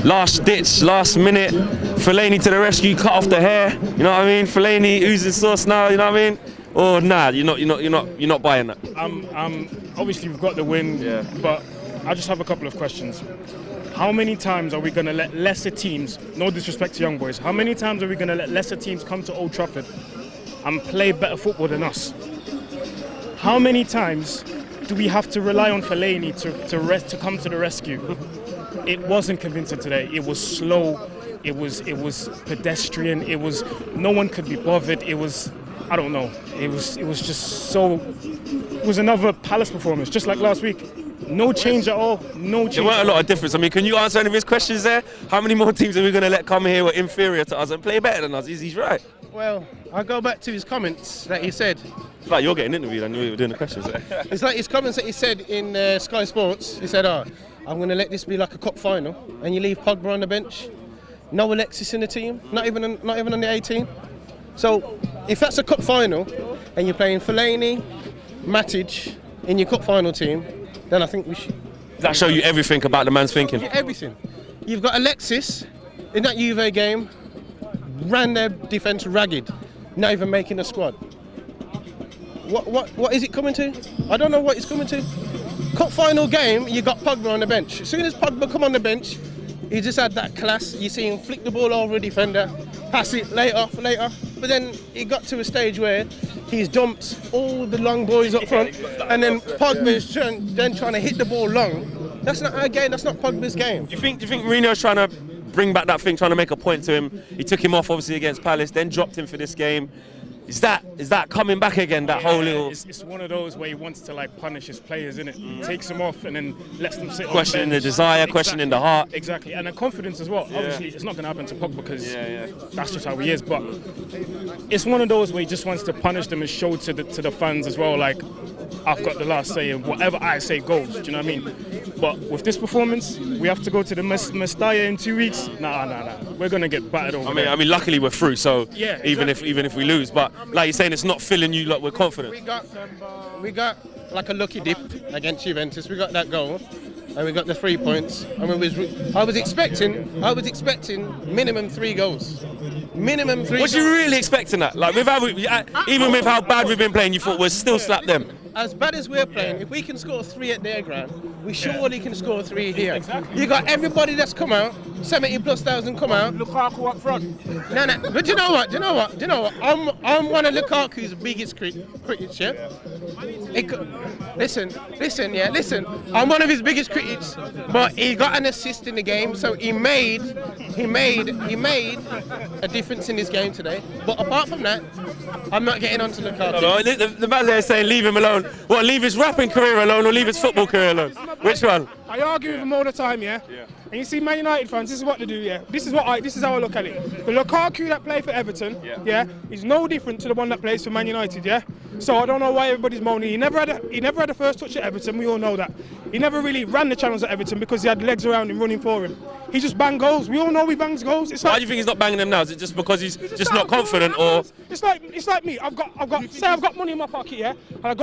last ditch, last minute. Fellaini to the rescue, cut off the hair. You know what I mean? Fellaini oozing sauce now. You know what I mean? Or nah, you're not buying that. Obviously we've got the win, but I just have a couple of questions. How many times are we going to let lesser teams, no disrespect to young boys, how many times are we going to let lesser teams come to Old Trafford and play better football than us? How many times do we have to rely on Fellaini to come to the rescue? It wasn't convincing today. It was slow. It was pedestrian. It was no one could be bothered. It was, I don't know. It was just so. It was another Palace performance, just like last week. No change at all. No change. There weren't a lot of difference. I mean, can you answer any of his questions there? How many more teams are we going to let come here who are inferior to us and play better than us? He's right. Well, I'll go back to his comments that he said. It's like you're getting interviewed and we were doing the questions. It's like his comments that he said in Sky Sports. He said, I'm going to let this be like a cup final, and you leave Pogba on the bench. No Alexis in the team, not even on the 18. So, if that's a cup final, and you're playing Fellaini, Matic in your cup final team, then I think we should. Does that show you everything about the man's thinking? Yeah, everything. You've got Alexis in that Juve game, ran their defence ragged, not even making a squad. What is it coming to? I don't know what it's coming to. Cup final game, you got Pogba on the bench. As soon as Pogba come on the bench, he just had that class. You see him flick the ball over a defender, pass it later. But then he got to a stage where he's dumped all the long boys up front, and then Pogba is trying to hit the ball long. That's not our game. That's not Pogba's game. Do you think Mourinho's trying to bring back that thing, trying to make a point to him? He took him off obviously against Palace, then dropped him for this game. Is that coming back again? That whole little. It's one of those where he wants to like punish his players, isn't it? He takes them off and then lets them sit. Questioning the desire, questioning the heart. Exactly, and the confidence as well. Yeah. Obviously, it's not going to happen to Pogba because that's just how he is. But it's one of those where he just wants to punish them and show to the fans as well, like I've got the last say, and whatever I say goes. Do you know what I mean? But with this performance, we have to go to the Mestalla in 2 weeks. Nah. We're going to get battered over. I mean, luckily we're through. So even if we lose, but like you're saying, it's not filling you like we're confident. We got like a lucky dip against Juventus. We got that goal, and we got the 3 points. I was expecting minimum 3 goals. Minimum 3. Was you really expecting that? Like even with how bad we've been playing, you thought we'll still slap them? As bad as we're playing, if we can score 3 at their ground, we surely can score 3 here. Exactly. You got everybody that's come out, 70,000+ come out. Lukaku up front. No. But do you know what? I'm one of Lukaku's biggest critics, yeah? Listen. I'm one of his biggest critics, but he got an assist in the game, so he made a difference in this game today. But apart from that, I'm not getting onto Lukaku. No, the man there is saying leave him alone. What, leave his rapping career alone or leave his football career alone? Which one? I argue with him all the time, yeah? And you see Man United fans, this is what they do, yeah? This is how I look at it. The Lukaku that played for Everton, is no different to the one that plays for Man United, yeah? So I don't know why everybody's moaning. He never had a first touch at Everton, we all know that. He never really ran the channels at Everton because he had legs around him running for him. He just banged goals. We all know he bangs goals. Why do you think he's not banging them now? Is it just because he's just not confident, or? It's like me. I've got money in my pocket, yeah, and I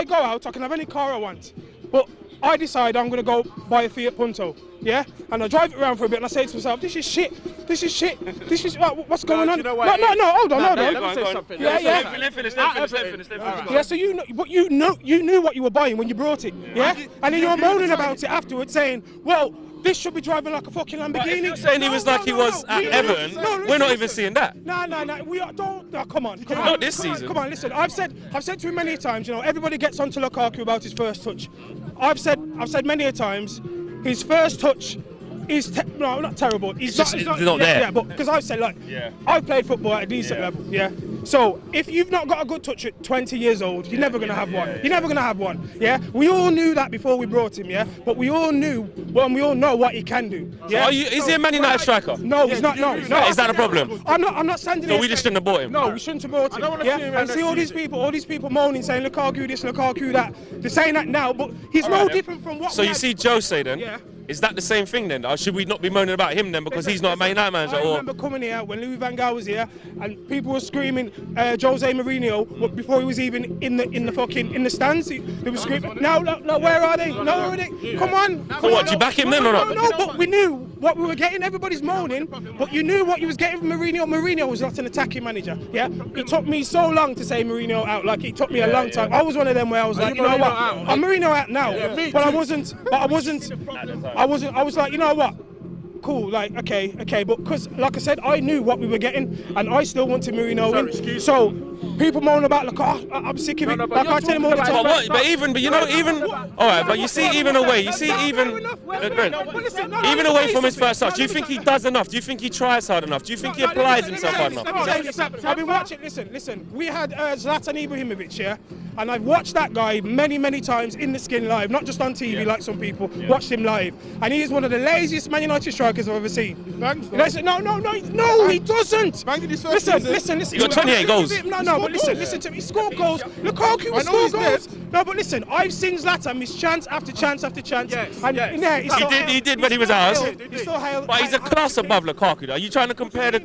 go out. I can have any car I want, but I decide I'm gonna go buy a Fiat Punto, yeah, and I drive it around for a bit, and I say to myself, this is shit. This is what's going on? No, hold on. Let me say something. Let finish. Yeah, so you knew what you were buying when you brought it, yeah, and then you're moaning about it afterwards, saying, well, this should be driving like a fucking Lamborghini. You're saying he was like he was at Everton. We're not even seeing that. No. Come on. Not this season. Come on, listen. I've said to him many times. You know, everybody gets onto Lukaku about his first touch. I've said many a times, his first touch is not terrible. It's not there. Yeah, but because I've said I've played football at a decent level. Yeah. So if you've not got a good touch at 20 years old, you're never gonna have one. You're never gonna have one. Yeah. We all knew that before we brought him. Yeah. But we all knew, and we all know what he can do. Yeah. Is he a Man United striker? No, he's not. No. Is that a problem? I'm not standing. So we just shouldn't have bought him. No, we shouldn't have bought him. And see all these people moaning, saying Lukaku this, Lukaku that. They're saying that now, but he's no different from what. So you see Joe say then? Yeah. Is that the same thing then? Or should we not be moaning about him then because he's not a Man United manager? I remember coming here when Louis van Gaal was here, and people were screaming Jose Mourinho before he was even in the stands. They were screaming. Now, where are they? No, where are they? Come on. So what? Do you back him then or not? No, but we knew what we were getting. Everybody's moaning, but you knew what you was getting from Mourinho. Mourinho was not an attacking manager. Yeah, it took me so long to say Mourinho out. Like it took me a long time. I was one of them where I was like, you know what? I'm Mourinho out now, but I wasn't. I was like, you know what? Cool, like, okay, but because, like I said, I knew what we were getting, and I still wanted Mourinho in. So, people moan about, like, oh, I'm sick of it. Like, I tell him all the time. But all right, but you see, even away, even away from his first touch, do you think he does enough? Do you think he tries hard enough? Do you think he applies himself hard enough? I've been watching, listen, we had Zlatan Ibrahimovic here, and I've watched that guy many, many times in the skin live, not just on TV like some people, watched him live, and he is one of the laziest Man United strikers I've ever seen. Listen, no, he doesn't. Listen. He got 28 goals. No, but listen to me. He scored goals. Lukaku will score goals. No, but listen, I've seen Zlatan miss chance after chance after chance. He did when he was ours. But But he's a class above Lukaku. Though. Are you trying to compare the?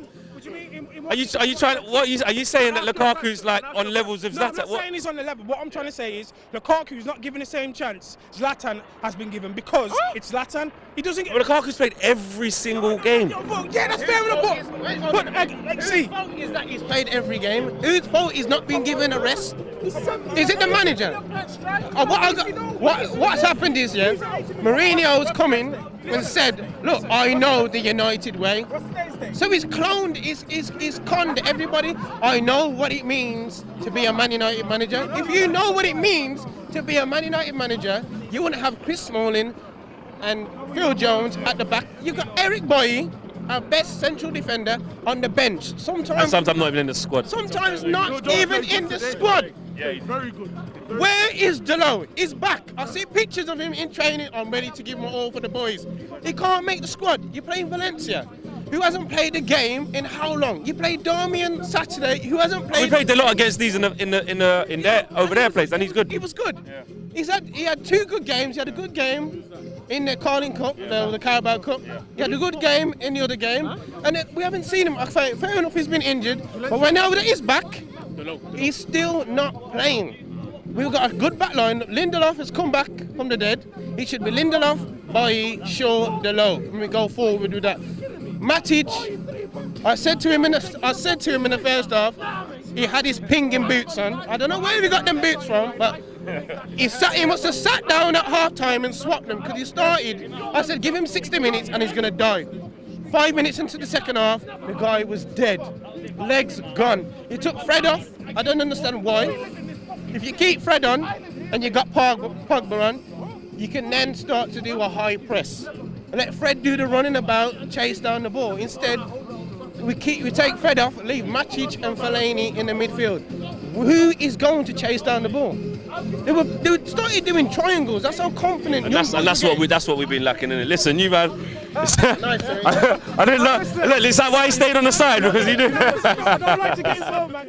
Are you trying? Are you saying that Lukaku's like on levels of Zlatan? I'm not saying he's on the level. What I'm trying to say is Lukaku's not given the same chance Zlatan has been given because it's Zlatan. He doesn't get. But Lukaku's played every single game. Yeah, that's fair enough. But see, Whose fault is that he's played every game? Whose fault he's not been given a rest? Is it the manager? What's happened is, Mourinho's coming and said, look, I know the United way. So he's cloned, he's conned everybody. I know what it means to be a Man United manager. If you know what it means to be a Man United manager, you wouldn't have Chris Smalling and Phil Jones at the back. You've got Eric Boye, our best central defender, on the bench. And sometimes not even in the squad. Sometimes not even in the squad. Yeah, he's very good. Where is Delo? He's back. I see pictures of him in training. I'm ready to give him all for the boys. He can't make the squad. You're playing Valencia, who hasn't played a game in how long? You played Darmian Saturday, who hasn't played. We played a lot against these in their over their place, and he's good. He was good. Yeah. He had 2 good games. He had a good game in the Carling Cup, the Carabao Cup. He had a good game in the other game, and we haven't seen him. Fair enough, he's been injured, but now that he's back, he's still not playing. We've got a good back line. Lindelof has come back from the dead. He should be Lindelof, Boye, Shaw, Delo. When we go forward with that. Matic, I said to him in the first half, he had his pinging boots on. I don't know where he got them boots from, but he must have sat down at half time and swapped them because he started. I said, give him 60 minutes and he's going to die. 5 minutes into the second half, the guy was dead. Legs gone. He took Fred off. I don't understand why. If you keep Fred on and you got Pogba on, you can then start to do a high press. Let Fred do the running about, chase down the ball. Instead, we take Fred off, leave Matic and Fellaini in the midfield. Who is going to chase down the ball? They started doing triangles. That's how confident. And that's what we've been lacking in it. Listen, you man. I didn't know. Look, is that why he stayed on the side because he did? I don't like to get involved, man.